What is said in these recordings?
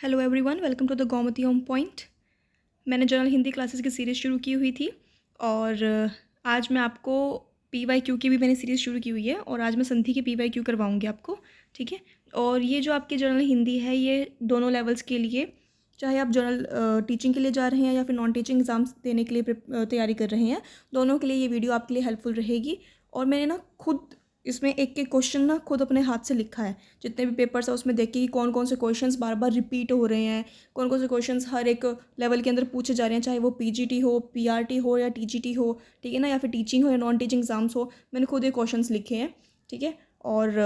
Hello everyone, welcome to the Gomti on point. मैंने general Hindi classes की series शुरू की हुई थी और आज मैं आपको PYQ की भी मैंने सीरीज़ शुरू की हुई है और आज मैं संधि की PYQ करवाऊंगी आपको। ठीक है। और ये जो आपकी जनरल हिंदी है ये दोनों लेवल्स के लिए, चाहे आप जनरल टीचिंग के लिए जा रहे हैं या फिर नॉन टीचिंग एग्ज़ाम्स देने के लिए तैयारी कर रहे हैं, दोनों के लिए ये वीडियो आपके लिए हेल्पफुल रहेगी। और मैंने ना खुद इसमें एक एक क्वेश्चन ना खुद अपने हाथ से लिखा है। जितने भी पेपर्स है उसमें देखिए कि कौन कौन से क्वेश्चंस बार बार रिपीट हो रहे हैं, कौन कौन से क्वेश्चंस हर एक लेवल के अंदर पूछे जा रहे हैं, चाहे वो PGT हो, PRT हो या TGT हो, ठीक है ना, या फिर टीचिंग हो या नॉन टीचिंग एग्जाम्स हो। मैंने खुद ये क्वेश्चंस लिखे हैं। ठीक है। और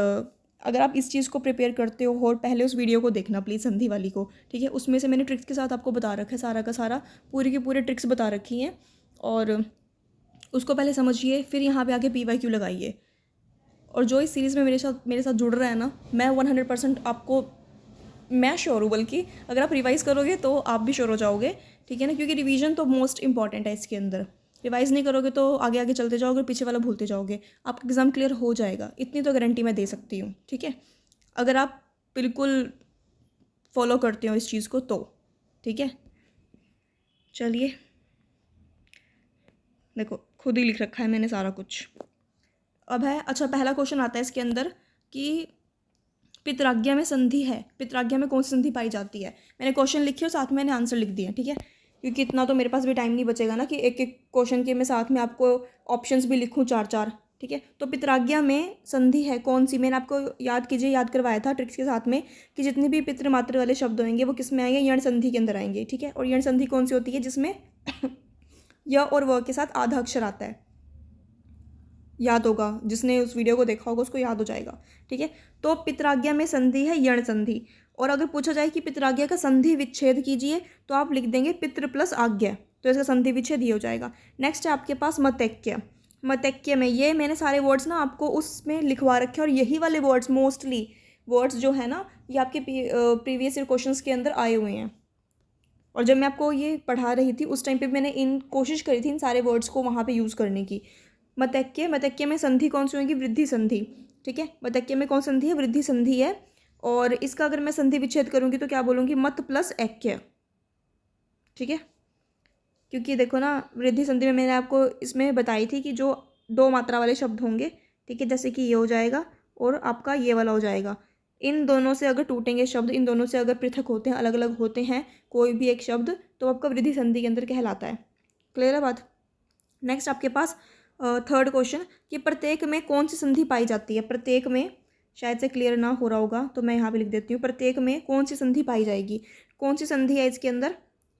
अगर आप इस चीज़ को प्रिपेयर करते हो और पहले उस वीडियो को देखना प्लीज़, संधि वाली को। ठीक है। उसमें से मैंने ट्रिक्स के साथ आपको बता रखा है, सारा का सारा पूरी की पूरे ट्रिक्स बता रखी हैं। और उसको पहले समझिए, फिर यहाँ पे आके PYQ लगाइए। और जो इस सीरीज़ में मेरे साथ जुड़ रहा है ना, मैं 100% आपको, मैं श्योर हूँ, बल्कि अगर आप रिवाइज़ करोगे तो आप भी श्योर हो जाओगे। ठीक है ना, क्योंकि रिवीजन तो मोस्ट इंपॉर्टेंट है इसके अंदर। रिवाइज़ नहीं करोगे तो आगे आगे चलते जाओगे, पीछे वाला भूलते जाओगे। आपका एग्ज़ाम क्लियर हो जाएगा, इतनी तो गारंटी मैं दे सकती हूँ। ठीक है, अगर आप बिल्कुल फॉलो करते हो इस चीज़ को तो। ठीक है, चलिए, देखो खुद ही लिख रखा है मैंने सारा कुछ। अब है, अच्छा, पहला क्वेश्चन आता है इसके अंदर कि पितराज्ञा में संधि है, पितराज्ञा में कौन सी संधि पाई जाती है। मैंने क्वेश्चन लिखे और साथ में मैंने आंसर लिख दिया। ठीक है, क्योंकि इतना तो मेरे पास भी टाइम नहीं बचेगा ना कि एक एक क्वेश्चन के मैं साथ में आपको ऑप्शंस भी लिखूं चार चार। ठीक है, तो पितराज्ञा में संधि है कौन सी, मैंने आपको याद कीजिए, याद करवाया था ट्रिक्स के साथ में कि जितने भी पितृ मातृ वाले शब्द होंगे वो किस में आएंगे, यण संधि के अंदर आएंगे। ठीक है, और यण संधि कौन सी होती है, जिसमें य और व के साथ आधा अक्षर आता है। याद होगा, जिसने उस वीडियो को देखा होगा उसको याद हो जाएगा। ठीक है, तो पितराज्ञा में संधि है यण संधि। और अगर पूछा जाए कि पितराज्ञा का संधि विच्छेद कीजिए तो आप लिख देंगे पितृ प्लस आज्ञा, तो इसका संधि विच्छेद ये हो जाएगा। नेक्स्ट है आपके पास मतैक्य। मतैक्य में ये मैंने सारे वर्ड्स ना आपको उसमें लिखवा रखे हैं, और यही वाले वर्ड्स, मोस्टली वर्ड्स जो है ना, ये आपके प्रीवियस ईयर क्वेश्चंस के अंदर आए हुए हैं। और जब मैं आपको ये पढ़ा रही थी उस टाइम पे मैंने इन कोशिश करी थी इन सारे वर्ड्स को वहाँ पे यूज़ करने की। मतैक्य, मतैक्य में संधि कौन सी होगी, वृद्धि संधि। ठीक है, मतैक्य में कौन संधि है, वृद्धि संधि है। और इसका अगर मैं संधि विच्छेद करूँगी तो क्या बोलूँगी, मत प्लस ऐक्य। ठीक है, क्योंकि देखो ना, वृद्धि संधि में मैंने आपको इसमें बताई थी कि जो दो मात्रा वाले शब्द होंगे, ठीक है, जैसे कि ये हो जाएगा और आपका ये वाला हो जाएगा। इन दोनों से अगर टूटेंगे शब्द, इन दोनों से अगर पृथक होते हैं, अलग अलग होते हैं कोई भी एक शब्द, तो आपका वृद्धि संधि के अंदर कहलाता है। क्लियर है बात। नेक्स्ट आपके पास थर्ड क्वेश्चन कि प्रत्येक में कौन सी संधि पाई जाती है। प्रत्येक में, शायद से क्लियर ना हो रहा होगा तो मैं यहाँ पे लिख देती हूँ, प्रत्येक में कौन सी संधि पाई जाएगी। कौन सी संधि है इसके अंदर,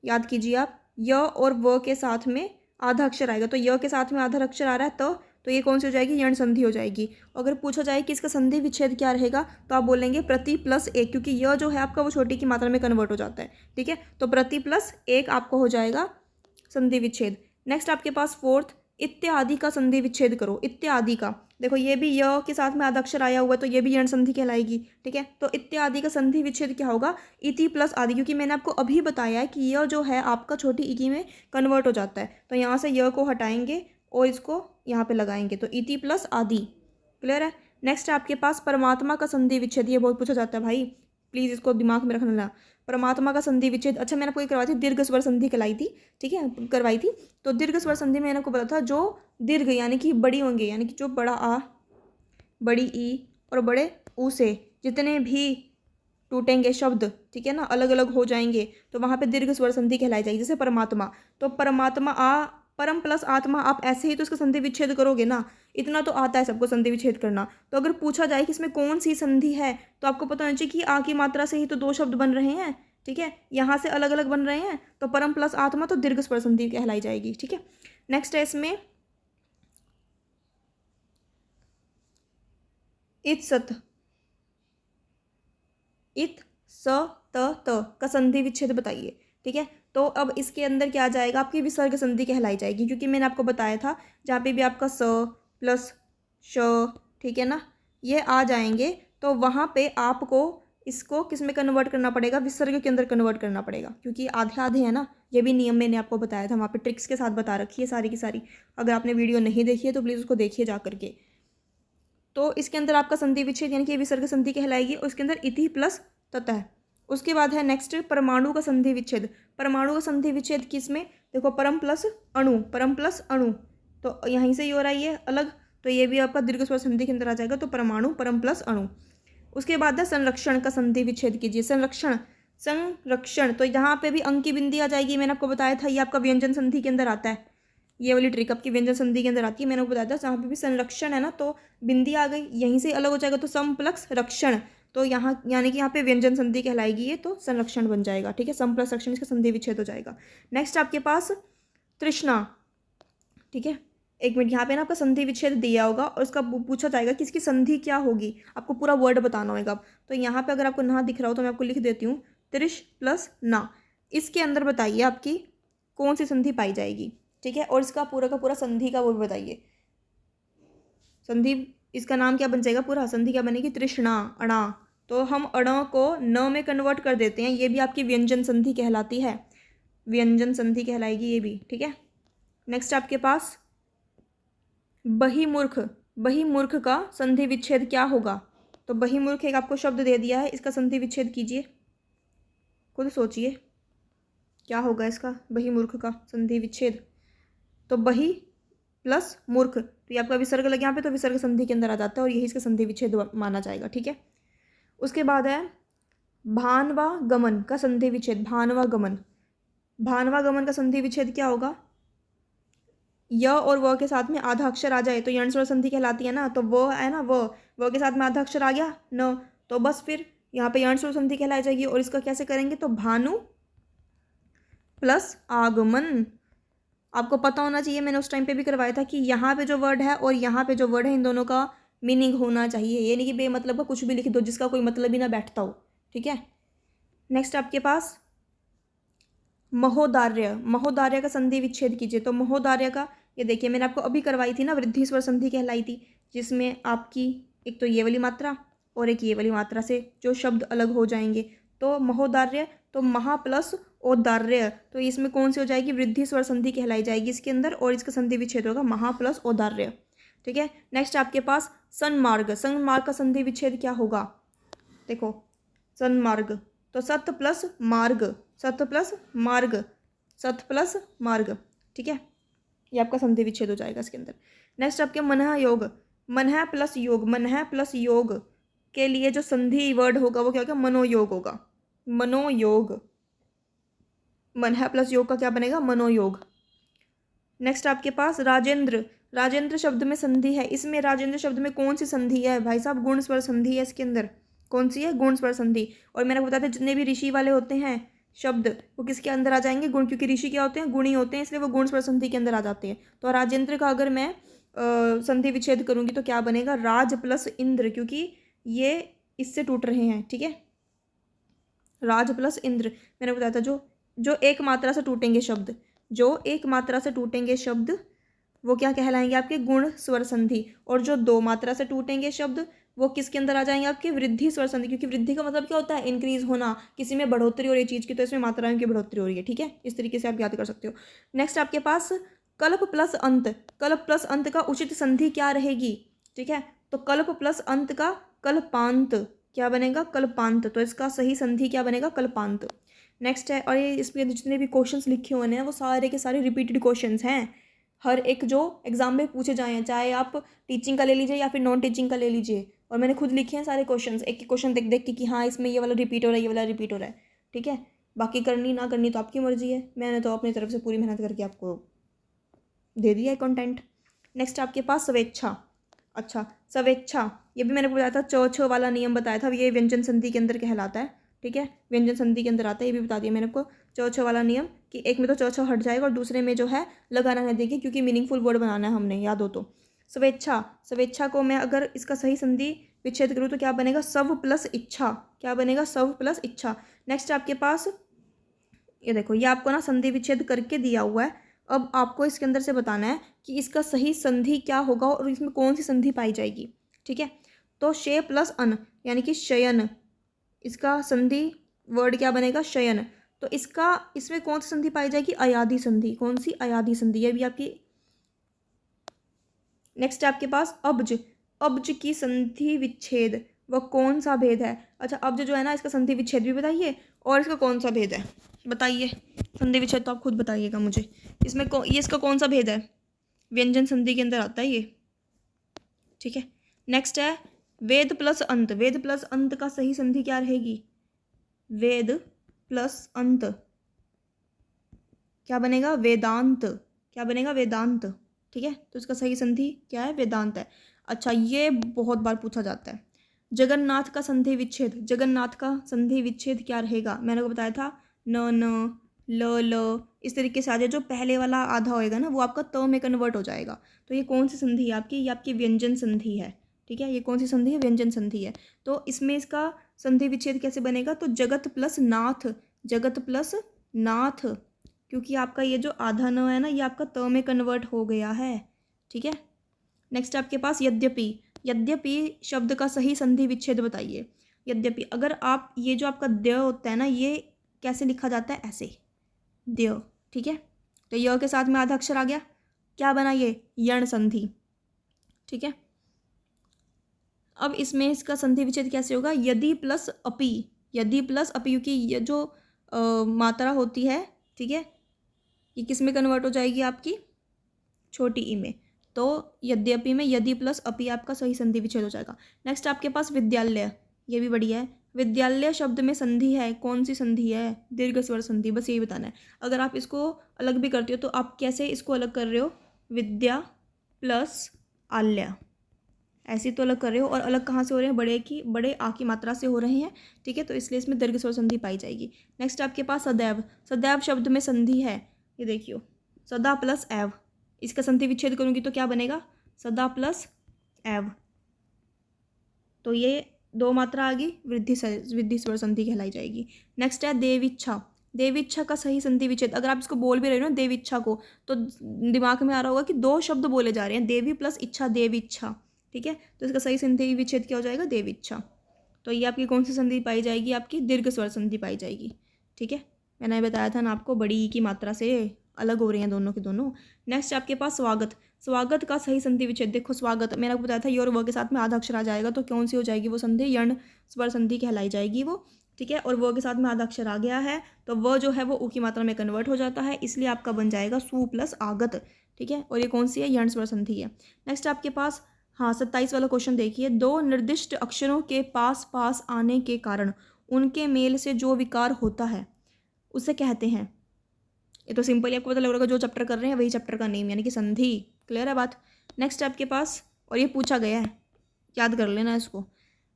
याद कीजिए आप, य और व के साथ में आधा अक्षर आएगा, तो य के साथ में आधा अक्षर आ रहा है तो ये कौन सी हो जाएगी, यण संधि हो जाएगी। अगर पूछा जाए कि इसका संधि विच्छेद क्या रहेगा तो आप बोलेंगे प्रति प्लस एक, क्योंकि यह जो है आपका वो छोटी की मात्रा में कन्वर्ट हो जाता है। ठीक है, तो प्रति प्लस एक आपको हो जाएगा संधि विच्छेद। नेक्स्ट आपके पास फोर्थ, इत्यादि का संधि विच्छेद करो। इत्यादि का, देखो ये भी य के साथ में आधा अक्षर आया हुआ है तो ये भी यण संधि कहलाएगी। ठीक है, तो इत्यादि का संधि विच्छेद क्या होगा, इति प्लस आदि, क्योंकि मैंने आपको अभी बताया है कि यह जो है आपका छोटी इकी में कन्वर्ट हो जाता है, तो यहाँ से य को हटाएंगे और इसको यहाँ पे लगाएंगे, तो इति प्लस आदि। क्लियर है। नेक्स्ट है आपके पास परमात्मा का संधि विच्छेद, ये बहुत पूछा जाता है भाई, प्लीज़ इसको दिमाग में रखना। परमात्मा का संधि विच्छेद, अच्छा मैंने आपको ये करवाई थी, दीर्घ स्वर संधि कहलाई थी। ठीक है, करवाई थी। तो दीर्घ स्वर संधि में मैंने आपको बताया था, जो दीर्घ यानी कि बड़ी होंगे, यानी कि जो बड़ा आ, बड़ी ई और बड़े ऊ से जितने भी टूटेंगे शब्द, ठीक है ना, अलग अलग हो जाएंगे, तो वहाँ पे दीर्घ स्वर संधि कहलाई जाएगी। जैसे परमात्मा, तो परमात्मा आ, परम प्लस आत्मा, आप ऐसे ही तो इसका संधि विच्छेद करोगे ना, इतना तो आता है सबको संधि विच्छेद करना। तो अगर पूछा जाए कि इसमें कौन सी संधि है तो आपको पता होना चाहिए कि आ की मात्रा से ही तो दो शब्द बन रहे हैं। ठीक है, यहाँ से अलग अलग बन रहे हैं, तो परम प्लस आत्मा तो दीर्घ स्वर संधि कहलाई जाएगी। ठीक है, नेक्स्ट है इसमें इत सत, इत स त का संधि विच्छेद बताइए। ठीक है, तो अब इसके अंदर क्या आ जाएगा, आपकी विसर्ग संधि कहलाई जाएगी, क्योंकि मैंने आपको बताया था जहाँ पे भी आपका स प्लस श, ठीक है ना, ये आ जाएंगे तो वहाँ पे आपको इसको किस में कन्वर्ट करना पड़ेगा, विसर्ग के अंदर कन्वर्ट करना पड़ेगा, क्योंकि आधे आधे हैं ना। ये भी नियम मैंने आपको बताया था, वहाँ पे ट्रिक्स के साथ बता रखी है सारी की सारी। अगर आपने वीडियो नहीं देखी है तो प्लीज़ उसको देखिए जा करके। तो इसके अंदर आपका संधि विच्छेद यानी कि विसर्ग संधि कहलाएगी, और इसके अंदर इति प्लस ततः, उसके बाद है नेक्स्ट परमाणु का संधि विच्छेद। परमाणु का संधि विच्छेद किस में, देखो परम प्लस अणु, परम प्लस अणु, तो यहीं से ही हो रहा है ये अलग, तो ये भी आपका दीर्घ स्वर संधि के अंदर आ जाएगा, तो परमाणु परम प्लस अणु। उसके बाद है संरक्षण का संधि विच्छेद कीजिए। संरक्षण, संरक्षण तो यहाँ पे भी अंक की बिंदी आ जाएगी, मैंने आपको बताया था ये आपका व्यंजन संधि के अंदर आता है, ये वाली ट्रिक आपकी व्यंजन संधि के अंदर आती है, मैंने आपको बताया था जहाँ पे भी संरक्षण है ना तो बिंदी आ गई, यहीं से अलग हो जाएगा, तो सम प्लस रक्षण, तो यहाँ यानी कि यहाँ पे व्यंजन संधि कहलाएगी ये, तो संरक्षण बन जाएगा, ठीक है, सम प्लस रक्षण, इसका संधि विच्छेद हो जाएगा। नेक्स्ट आपके पास तृष्णा, ठीक है, एक मिनट, यहाँ पे ना आपका संधि विच्छेद दिया होगा और इसका पूछा जाएगा कि इसकी संधि क्या होगी, आपको पूरा वर्ड बताना होगा। तो यहाँ पे अगर आपको ना दिख रहा हो तो मैं आपको लिख देती हूँ, त्रिश प्लस ना, इसके अंदर बताइए आपकी कौन सी संधि पाई जाएगी, ठीक है, और इसका पूरा का पूरा संधि का वो भी बताइए, संधि इसका नाम क्या बन जाएगा, पूरा संधि क्या बनेगी, तृष्णा, अणा, तो हम अण को न में कन्वर्ट कर देते हैं, ये भी आपकी व्यंजन संधि कहलाती है, व्यंजन संधि कहलाएगी ये भी, ठीक है। नेक्स्ट आपके पास बहिमूर्ख, बहिमूर्ख का संधि विच्छेद क्या होगा, तो बहिमूर्ख एक आपको शब्द दे दिया है, इसका संधि विच्छेद कीजिए, खुद सोचिए क्या होगा इसका बहिमूर्ख का संधि विच्छेद, तो बहि प्लस मूर्ख, तो ये आपका विसर्ग लगे यहाँ पे, तो विसर्ग संधि के अंदर आ जाता है और यही इसका संधि विच्छेद माना जाएगा, ठीक है। उसके बाद है भानवा गमन का संधि विच्छेद, भानवा गमन, भानवा गमन का संधि विच्छेद क्या होगा, य और व के साथ में आधा अक्षर आ जाए तो यण स्वर संधि कहलाती है ना, तो वो है ना, व के साथ में आधा अक्षर आ गया न, तो बस फिर यहाँ पे यण स्वर संधि कहलाई जाएगी, और इसका कैसे करेंगे, तो भानु प्लस आगमन, आपको पता होना चाहिए, मैंने उस टाइम पे भी करवाया था कि यहाँ पे जो वर्ड है और यहाँ पे जो वर्ड है इन दोनों का मीनिंग होना चाहिए, ये नहीं कि बेमतलब का कुछ भी लिख दो जिसका कोई मतलब ही ना बैठता हो, ठीक है। नेक्स्ट आपके पास महोदार्य, महोदार्य का संधि विच्छेद कीजिए, तो महोदार्य का ये देखिए मैंने आपको अभी करवाई थी ना, वृद्धि स्वर संधि कहलाई थी, जिसमें आपकी एक तो ये वाली मात्रा और एक ये वाली मात्रा से जो शब्द अलग हो जाएंगे, तो महोदार्य, तो महा प्लस औदार्य, तो इसमें कौन सी हो जाएगी, वृद्धि स्वर संधि कहलाई जाएगी इसके अंदर, और इसका संधि विच्छेद होगा महा प्लस औदार्य, ठीक है। नेक्स्ट आपके पास सन्मार्ग, सन्मार्ग का संधि विच्छेद क्या होगा, देखो सन्मार्ग, तो सत प्लस मार्ग, सत प्लस मार्ग, सत प्लस मार्ग, ठीक है, ये आपका संधि विच्छेद हो जाएगा इसके अंदर। नेक्स्ट आपके मनः योग, मनः प्लस योग, मनः प्लस योग के लिए जो संधि वर्ड होगा वो क्या होगा, मनोयोग होगा, मनोयोग, मनः प्लस योग का क्या बनेगा, मनोयोग। नेक्स्ट आपके पास राजेंद्र, राजेंद्र शब्द में संधि है, इसमें राजेंद्र शब्द में कौन सी संधि है भाई साहब, गुण स्वर संधि है इसके अंदर, कौन सी है, गुण स्वर संधि, और मैंने बताया था जितने भी ऋषि वाले होते हैं शब्द वो किसके अंदर आ जाएंगे, गुण, क्योंकि ऋषि क्या होते हैं, गुणी होते हैं, इसलिए वो गुण स्वर संधि के अंदर आ जाते हैं। तो राजेंद्र का अगर मैं संधि विच्छेद करूंगी तो क्या बनेगा, राज प्लस इंद्र, क्योंकि ये इससे टूट रहे हैं, ठीक है, राज प्लस इंद्र, मैंने बताया था जो जो एक मात्रा से टूटेंगे शब्द, जो एक मात्रा से टूटेंगे शब्द वो क्या कहलाएंगे, आपके गुण स्वर संधि, और जो दो मात्रा से टूटेंगे शब्द वो किसके अंदर आ जाएंगे, आपके वृद्धि स्वर संधि, क्योंकि वृद्धि का मतलब क्या होता है, इंक्रीज होना, किसी में बढ़ोतरी हो रही है चीज़ की, तो इसमें मात्राओं की बढ़ोतरी हो रही है, ठीक है, इस तरीके से आप याद कर सकते हो। नेक्स्ट आपके पास कल्प प्लस अंत, कल्प प्लस अंत का उचित संधि क्या रहेगी, ठीक है, तो कल्प प्लस अंत का कल्पांत क्या बनेगा, कल्पांत, तो इसका सही संधि क्या बनेगा, कल्पांत। नेक्स्ट है, और ये इसमें जितने भी क्वेश्चंस लिखे हुए हैं वो सारे के सारे रिपीटेड क्वेश्चंस हैं, हर एक जो एग्जाम में पूछे जाए हैं, चाहे आप टीचिंग का ले लीजिए या फिर नॉन टीचिंग का ले लीजिए, और मैंने खुद लिखे हैं सारे क्वेश्चंस, एक एक क्वेश्चन देख देख के कि हाँ इसमें ये वाला रिपीट हो रहा है, ये वाला रिपीट हो रहा है, ठीक है। बाकी करनी ना करनी तो आपकी मर्जी है, मैंने तो अपनी तरफ से पूरी मेहनत करके आपको दे दिया है कंटेंट। नेक्स्ट आपके पास स्वेच्छा, अच्छा स्वेच्छा, ये भी मैंने बताया था, च छ वाला नियम बताया था, ये व्यंजन संधि के अंदर कहलाता है, ठीक है, व्यंजन संधि के अंदर आता है, ये भी बता दिया मैंने आपको, च छ वाला नियम कि एक में तो च छ हट जाएगा और दूसरे में जो है लगाना है, देखिए क्योंकि मीनिंगफुल वर्ड बनाना है हमने, याद हो तो। स्वेच्छा, स्वेच्छा को मैं अगर इसका सही संधि विच्छेद करूँ तो क्या बनेगा, सव प्लस इच्छा, क्या बनेगा, सव प्लस इच्छा। नेक्स्ट आपके पास ये देखो, ये आपको ना संधि विच्छेद करके दिया हुआ है, अब आपको इसके अंदर से बताना है कि इसका सही संधि क्या होगा और इसमें कौन सी संधि पाई जाएगी, ठीक है। तो शे प्लस अन यानी कि शयन, इसका संधि वर्ड क्या बनेगा, शयन, तो इसका इसमें कौन सी संधि पाई जाएगी, अयादि संधि, कौन सी, अयादि संधि, ये भी आपकी। नेक्स्ट आपके पास अब्ज, अब्ज की संधि विच्छेद वह कौन सा भेद है। अच्छा, अब जो है ना, इसका संधि विच्छेद भी बताइए और इसका कौन सा भेद है बताइए। संधि विच्छेद तो आप खुद बताइएगा मुझे। इसमें ये इसका कौन सा भेद है, व्यंजन संधि के अंदर आता है ये, ठीक है। नेक्स्ट है वेद प्लस अंत। वेद प्लस अंत का सही संधि क्या रहेगी, वेद प्लस अंत क्या बनेगा, वेदांत। क्या बनेगा, वेदांत, ठीक है। तो इसका सही संधि क्या है, वेदांत है। अच्छा, ये बहुत बार पूछा जाता है, जगन्नाथ का संधि विच्छेद। जगन्नाथ का संधि विच्छेद क्या रहेगा, मैंने को बताया था न न ल ल, इस तरीके से आ जाए। जो पहले वाला आधा होएगा ना वो आपका त में कन्वर्ट हो जाएगा। तो ये कौन सी संधि है आपकी, ये आपकी व्यंजन संधि है, ठीक है। ये कौन सी संधि है, व्यंजन संधि है। तो इसमें इसका संधि विच्छेद कैसे बनेगा, तो जगत प्लस नाथ, जगत प्लस नाथ, क्योंकि आपका ये जो आधा न है ना ये आपका त में कन्वर्ट हो गया है, ठीक है। नेक्स्ट आपके पास यद्यपि। यद्यपि शब्द का सही संधि विच्छेद बताइए। यद्यपि, अगर आप ये जो आपका द होता है ना, ये कैसे लिखा जाता है, ऐसे द, ठीक है। तो य के साथ में आधा अक्षर आ गया, क्या बना ये, यण संधि, ठीक है। अब इसमें इसका संधि विच्छेद कैसे होगा, यदि प्लस अपि। यदि प्लस अपि, क्योंकि ये जो मात्रा होती है, ठीक है, ये किस में कन्वर्ट हो जाएगी आपकी, छोटी ई में। तो यद्यपि में यदि प्लस अपि आपका सही संधि विच्छेद हो जाएगा। नेक्स्ट आपके पास विद्यालय, ये भी बढ़िया है। विद्यालय शब्द में संधि है, कौन सी संधि है, दीर्घ स्वर संधि, बस यही बताना है। अगर आप इसको अलग भी करते हो तो आप कैसे इसको अलग कर रहे हो, विद्या प्लस आल्य, ऐसे तो अलग कर रहे हो। और अलग कहाँ से हो रहे हैं, बड़े आ की मात्रा से हो रहे हैं, ठीक है। तो इसलिए इसमें दीर्घ स्वर संधि पाई जाएगी। नेक्स्ट आपके पास सदैव। सदैव शब्द में संधि है, ये देखियो, सदा प्लस एव। इसका संधि विच्छेद करूंगी तो क्या बनेगा, सदा प्लस एव। तो ये दो मात्रा आ गई, वृद्धि स्वर संधि कहलाई जाएगी। नेक्स्ट है देविच्छा। देविच्छा का सही संधि विच्छेद, अगर आप इसको बोल भी रहे हो ना देविच्छा को, तो दिमाग में आ रहा होगा कि दो शब्द बोले जा रहे हैं, देवी प्लस इच्छा, देविच्छा, ठीक है। तो इसका सही संधि विच्छेद क्या हो जाएगा, देविच्छा। तो ये आपकी कौन सी संधि पाई जाएगी, आपकी दीर्घ स्वर संधि पाई जाएगी, ठीक है। मैंने बताया था ना आपको, बड़ी ई की मात्रा से अलग हो रही हैं दोनों के दोनों। नेक्स्ट आपके पास स्वागत। स्वागत का सही संधि विच्छेद, देखो स्वागत मैंने आपको बताया था, योर व के साथ में आधा अक्षर आ जाएगा, तो कौन सी हो जाएगी वो संधि, यण स्वर संधि कहलाई जाएगी वो, ठीक है। और व के साथ में आधा अक्षर आ गया है तो वह जो है वो उ की मात्रा में कन्वर्ट हो जाता है, इसलिए आपका बन जाएगा सु प्लस आगत, ठीक है। और ये कौन सी है, यण स्वर संधि है। नेक्स्ट आपके पास, हाँ 27 वाला क्वेश्चन देखिए, दो निर्दिष्ट अक्षरों के पास पास आने के कारण उनके मेल से जो विकार होता है उसे कहते हैं। ये तो सिंपल ही आपको पता लग रहा होगा, जो चैप्टर कर रहे हैं वही चैप्टर का नेम, यानी कि संधि। क्लियर है बात। नेक्स्ट आपके पास, और ये पूछा गया है, याद कर लेना इसको,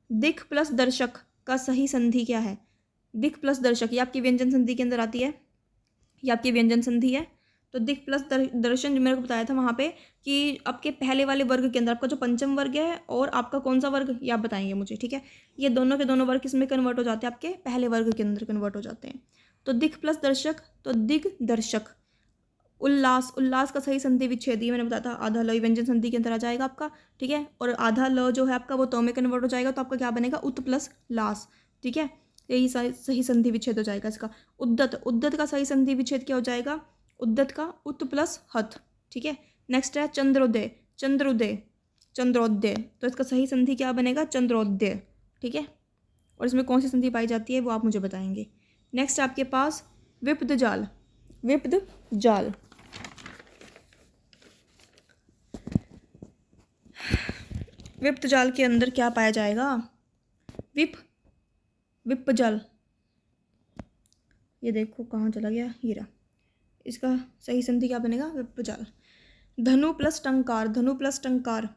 दिख प्लस दर्शक का सही संधि क्या है। दिख प्लस दर्शक, ये आपकी व्यंजन संधि के अंदर आती है, ये आपकी व्यंजन संधि है। तो दिख प्लस दर्शन, जो मेरे को बताया था वहाँ पे कि आपके पहले वाले वर्ग के अंदर आपका जो पंचम वर्ग है और आपका कौन सा वर्ग, ये आप बताएंगे मुझे, ठीक है। ये दोनों के दोनों वर्ग किसमें कन्वर्ट हो जाते हैं, आपके पहले वर्ग के अंदर कन्वर्ट हो जाते हैं। तो दिख प्लस दर्शक, तो दिग दर्शक। उल्लास, उल्लास का सही संधि विच्छेद, ये मैंने बताया था, आधा ल व्यंजन संधि के अंदर आ जाएगा आपका, ठीक है। और आधा ल जो है आपका वो तो में कन्वर्ट हो जाएगा, तो आपका क्या बनेगा, उत प्लस लास, ठीक है। यही सही संधि विच्छेद हो जाएगा इसका। उद्दत, उद्दत का सही संधि विच्छेद क्या हो जाएगा, उद्दत का उत प्लस हत, ठीक है। नेक्स्ट है चंद्रोदय। चंद्रोदय, चंद्रोदय, तो इसका सही संधि क्या बनेगा, चंद्रोदय, ठीक है। और इसमें कौन सी संधि पाई जाती है वो आप मुझे बताएंगे। नेक्स्ट आपके पास विपद जाल। विपद जाल, विप्त जाल के अंदर क्या पाया जाएगा, विप जाल, ये देखो कहाँ चला गया हीरा। इसका सही संधि क्या बनेगा, विप जाल। धनु प्लस टंकार, धनु प्लस टंकार,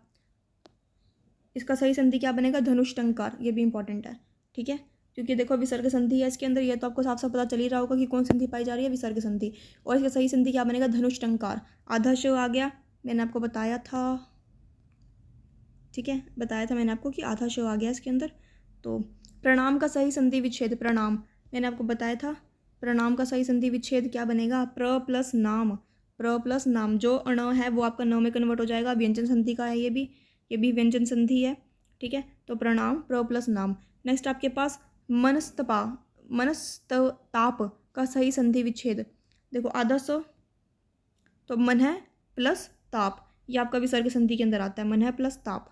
इसका सही संधि क्या बनेगा, धनुष टंकार। ये भी इंपॉर्टेंट है, ठीक है, क्योंकि देखो विसर्ग संधि है इसके अंदर, ये तो आपको साफ साफ पता चल ही रहा होगा कि कौन संधि पाई जा रही है, विसर्ग संधि। और इसका सही संधि क्या बनेगा, धनुष टंकार। आधा श आ गया, मैंने आपको बताया था, ठीक है, बताया था मैंने आपको कि आधा श आ गया इसके अंदर। तो प्रणाम का सही संधि विच्छेद, प्रणाम मैंने आपको बताया था, प्रणाम का सही संधि विच्छेद क्या बनेगा, प्र प्लस नाम। प्र प्लस नाम, जो अण है वो आपका न में कन्वर्ट हो जाएगा, व्यंजन संधि का है ये भी व्यंजन संधि है, ठीक है। तो प्रणाम प्र प्लस नाम। नेक्स्ट आपके पास मनस्तपा, मनस्ताप का सही संधि विच्छेद, देखो आधा स, तो मन है प्लस ताप, ये आपका विसर्ग संधि के अंदर आता है, मन है प्लस ताप।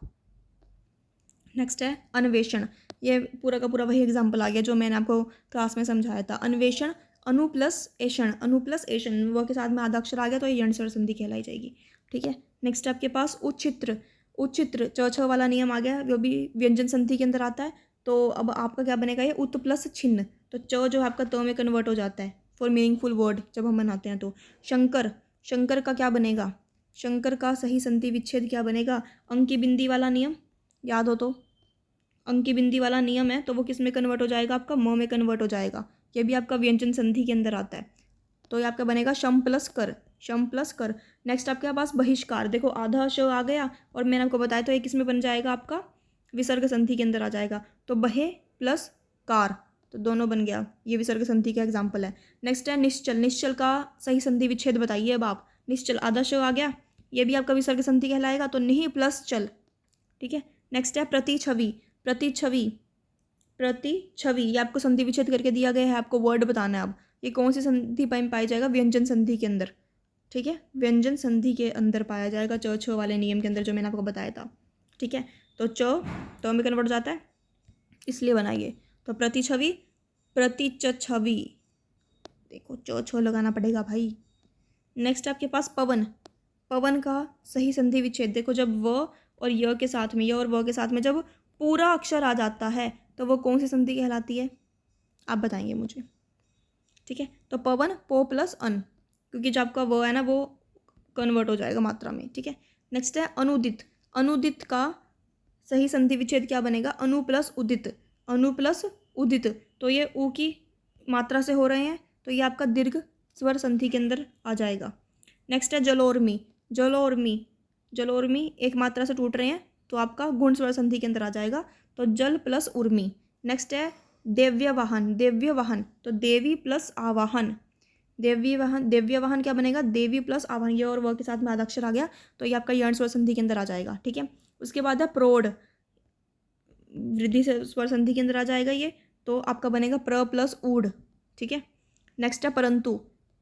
नेक्स्ट है अन्वेषण। ये पूरा का पूरा वही एग्जाम्पल आ गया जो मैंने आपको क्लास में समझाया था। अन्वेषण, अनु प्लस एषण, अनु प्लस एषण, वो के साथ में आधा अक्षर आ गया तो ये यण स्वर संधि कहलाई जाएगी। ठीक है। नेक्स्ट आपके पास उच्चित्र। उच्चित्र च छ वाला नियम आ गया, वो भी व्यंजन संधि के अंदर आता है। तो अब आपका क्या बनेगा, ये उत प्लस छिन्न, तो च जो है आपका त में कन्वर्ट हो जाता है फॉर मीनिंगफुल वर्ड जब हम बनाते हैं। तो शंकर, शंकर का क्या बनेगा, शंकर का सही संधि विच्छेद क्या बनेगा, अंकी बिंदी वाला नियम याद हो तो, अंकी बिंदी वाला नियम है तो वो किस में कन्वर्ट हो जाएगा, आपका म में कन्वर्ट हो जाएगा। ये भी आपका व्यंजन संधि के अंदर आता है। तो ये आपका बनेगा शम प्लस कर, शम प्लस कर। नेक्स्ट आपके पास बहिष्कार। देखो आधा श आ गया और मैंने आपको बताया तो ये किस में बन जाएगा, आपका विसर्ग संधि के अंदर आ जाएगा। तो बहे प्लस कार, तो दोनों बन गया, ये विसर्ग संधि का एग्जाम्पल है। नेक्स्ट है निश्चल। निश्चल का सही संधि विच्छेद बताइए अब आप। निश्चल आधा श आ गया, ये भी आपका विसर्ग संधि कहलाएगा, तो निहि प्लस चल। ठीक है। नेक्स्ट है प्रतिछवि। प्रतिछवि, प्रतिछवि, ये आपको संधि विच्छेद करके दिया गया है, आपको वर्ड बताना है अब ये कौन सी संधि में पाया जाएगा, व्यंजन संधि के अंदर। ठीक है, व्यंजन संधि के अंदर पाया जाएगा, च छ वाले नियम के अंदर जो मैंने आपको बताया था। ठीक है, तो च तो में कन्वर्ट हो जाता है, इसलिए बनाइए। तो प्रतिछवि, प्रतिछवि, देखो च छ लगाना पड़ेगा भाई। नेक्स्ट आपके पास पवन। पवन का सही संधि विच्छेद देखो, जब व और य के साथ में, य और व के साथ में जब पूरा अक्षर आ जाता है तो वो कौन सी संधि कहलाती है, आप बताएंगे मुझे। ठीक है, तो पवन पो प्लस अन, क्योंकि जो आपका वो है ना वो कन्वर्ट हो जाएगा मात्रा में। ठीक है। नेक्स्ट है अनुदित। अनुदित का सही संधि विच्छेद क्या बनेगा, अनु प्लस उदित, अनु प्लस उदित, तो ये ऊ की मात्रा से हो रहे हैं तो ये आपका दीर्घ स्वर संधि के अंदर आ जाएगा। नेक्स्ट है जलोर्मी। जलोर्मी, जलोर्मी एक मात्रा से टूट रहे हैं तो आपका गुण स्वर संधि के अंदर आ जाएगा, तो जल प्लस उर्मी। नेक्स्ट है देव्य वाहन। देव्य वाहन, तो देवी प्लस आवाहन, देवी वाहन, देव्य वाहन क्या बनेगा, देवी प्लस आवाहन, ये और वह के साथ में आधा अक्षर आ गया तो ये आपका यण स्वर संधि के अंदर आ जाएगा। ठीक है। उसके बाद है प्रौढ़, वृद्धि स्वर संधि के अंदर आ जाएगा ये, तो आपका बनेगा प्र प्लस ऊढ़। ठीक है। नेक्स्ट है परंतु।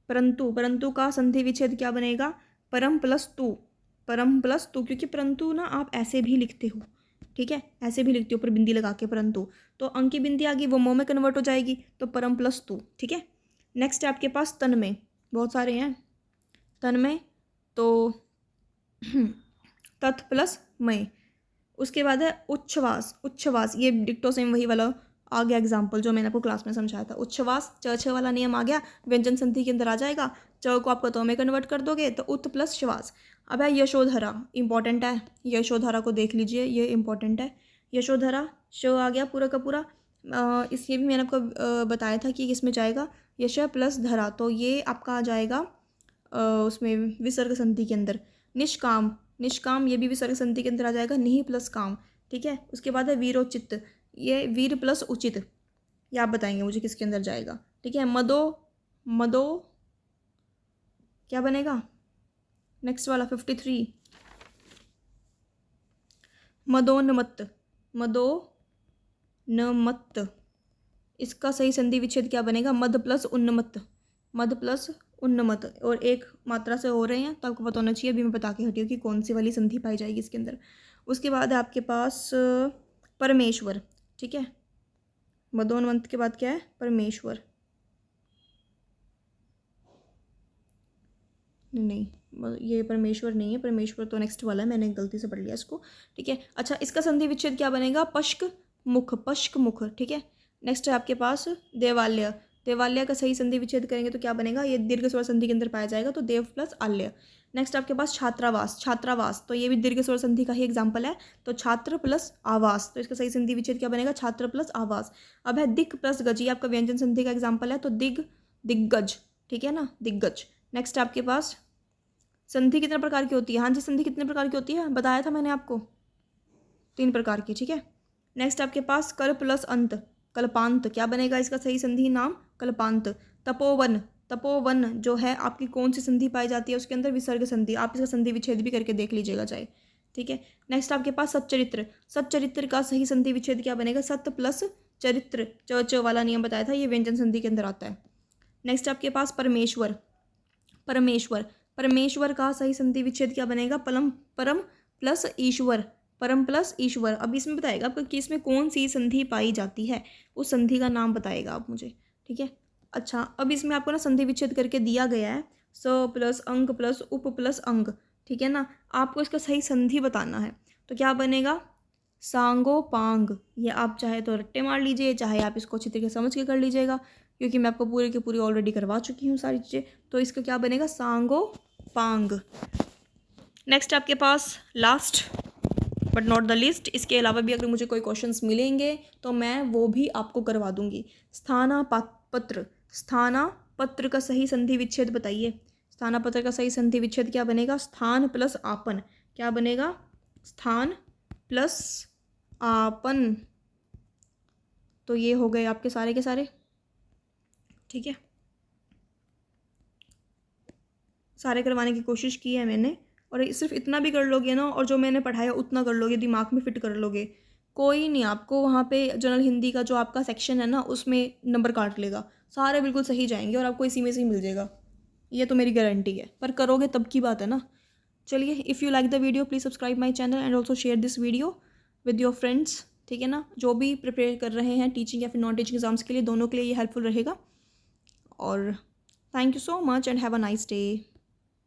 परंतु, परंतु का संधि विच्छेद क्या बनेगा, परम प्लस तू, परम प्लस तू, क्योंकि परंतु ना आप ऐसे भी लिखते हो। ठीक है, ऐसे भी लिखते हो ऊपर बिंदी लगा के परंतु, तो अंकी बिंदी आ गई वो मोह में कन्वर्ट हो जाएगी, तो परम प्लस तू। ठीक है। नेक्स्ट है आपके पास तन में, बहुत सारे हैं तन में, तो तत् प्लस मय। उसके बाद है उच्छ्वास। उच्छ्वास, ये डिक्टो सेम वही वाला आ गया एग्जाम्पल जो मैंने आपको क्लास में समझाया था। उच्छ्वास च छ वाला नियम आ गया, व्यंजन संधि के अंदर आ जाएगा, च को आपको तो में कन्वर्ट कर दोगे तो उत प्लस श्वास। अब है यशोधरा, इंपॉर्टेंट है, यशोधरा को देख लीजिए, ये इंपॉर्टेंट है। यशोधरा श आ गया पूरा का पूरा, इसलिए भी मैंने आपको बताया था कि किसमें जाएगा, यश प्लस धरा, तो ये आपका आ जाएगा उसमें विसर्ग संधि के अंदर। निष्काम, निष्काम ये भी विसर्ग संधि के अंदर आ जाएगा, निहि प्लस काम। ठीक है। उसके बाद है वीरोचित, ये वीर प्लस उचित, ये आप बताएंगे मुझे किसके अंदर जाएगा। ठीक है। मदो, मदो क्या बनेगा, नेक्स्ट वाला 53 मदोन्मत्त, मदोन्मत्त, इसका सही संधि विच्छेद क्या बनेगा, मद प्लस उन्नमत्त, मद प्लस उन्नमत, और एक मात्रा से हो रहे हैं तो आपको पता होना चाहिए, अभी मैं बता के हटी हूँ कि कौन सी वाली संधि पाई जाएगी इसके अंदर। उसके बाद है आपके पास परमेश्वर। ठीक है, मदोन्मत्त के बाद क्या है, परमेश्वर, नहीं ये परमेश्वर नहीं है, परमेश्वर तो नेक्स्ट वाला है, मैंने गलती से पढ़ लिया इसको। ठीक है। अच्छा, इसका संधि विच्छेद क्या बनेगा, पश्क मुख, पश्क मुख। ठीक है। नेक्स्ट है आपके पास देवालय। देवालय का सही संधि विच्छेद करेंगे तो क्या बनेगा, ये दीर्घ स्वर संधि के अंदर पाया जाएगा, तो देव प्लस आल्य। नेक्स्ट आपके पास छात्रावास। छात्रावास तो ये भी दीर्घ स्वर संधि का ही एग्जाम्पल है, तो छात्र प्लस आवास, तो इसका सही संधि विच्छेद क्या बनेगा, छात्र प्लस आवास। अब है दिक् प्लस गज, ये आपका व्यंजन संधि का एग्जाम्पल है, तो दिग, दिग्गज। ठीक है ना, दिग्गज। नेक्स्ट आपके पास संधि कितने प्रकार की होती है, हाँ जी संधि कितने प्रकार की होती है बताया था मैंने आपको, 3 प्रकार की। ठीक है। नेक्स्ट आपके पास कर प्लस अंत, कल्पांत, क्या बनेगा इसका सही संधि नाम, कल्पांत। तपोवन, तपोवन जो है आपकी कौन सी संधि पाई जाती है उसके अंदर, विसर्ग संधि, आप इसका संधि विच्छेद भी करके देख लीजिएगा चाहे। ठीक है। नेक्स्ट आपके पास सच्चरित्र। सच्चरित्र का सही संधि विच्छेद क्या बनेगा, सत्य प्लस चरित्र, च वाला नियम बताया था, ये व्यंजन संधि के अंदर आता है। नेक्स्ट आपके पास परमेश्वर। परमेश्वर, परमेश्वर का सही संधि विच्छेद क्या बनेगा, परम प्लस ईश्वर, परम प्लस ईश्वर। अब इसमें बताएगा आपको कि इसमें कौन सी संधि पाई जाती है, उस संधि का नाम बताएगा आप मुझे, ठीक है। अच्छा, अब इसमें आपको ना संधि विच्छेद करके दिया गया है, स प्लस अंग प्लस उप प्लस अंग, ठीक है ना। आपको इसका सही संधि बताना है, तो क्या बनेगा, सांगो पांग। ये आप चाहे तो रट्टे मार लीजिए, चाहे आप इसको अच्छी तरीके से समझ के कर लीजिएगा, क्योंकि मैं आपको पूरी की पूरी ऑलरेडी करवा चुकी हूँ सारी चीज़ें। तो इसका क्या बनेगा, सांगो पांग। नेक्स्ट आपके पास last but not the least, इसके अलावा भी अगर मुझे कोई क्वेश्चंस मिलेंगे तो मैं वो भी आपको करवा दूंगी। स्थानापत्र, स्थानापत्र का सही संधि विच्छेद बताइए। स्थानापत्र का सही संधि विच्छेद क्या बनेगा, स्थान प्लस आपन। क्या बनेगा, स्थान प्लस आपन। तो ये हो गए आपके सारे के सारे, ठीक है। सारे करवाने की कोशिश की है मैंने, और सिर्फ इतना भी कर लोगे ना, और जो मैंने पढ़ाया उतना कर लोगे, दिमाग में फिट कर लोगे, कोई नहीं आपको वहाँ पे जनरल हिंदी का जो आपका सेक्शन है ना उसमें नंबर काट लेगा, सारे बिल्कुल सही जाएंगे और आपको इसी में से ही मिल जाएगा, ये तो मेरी गारंटी है। पर करोगे तब की बात है ना। चलिए, if you like the video please subscribe my channel and also share this video with your friends, ठीक है ना। जो भी प्रिपेयर कर रहे हैं टीचिंग या फिर नॉन टीचिंग एग्जाम्स के लिए, दोनों के लिए ये हेल्पफुल रहेगा। और thank you so much and have a nice day.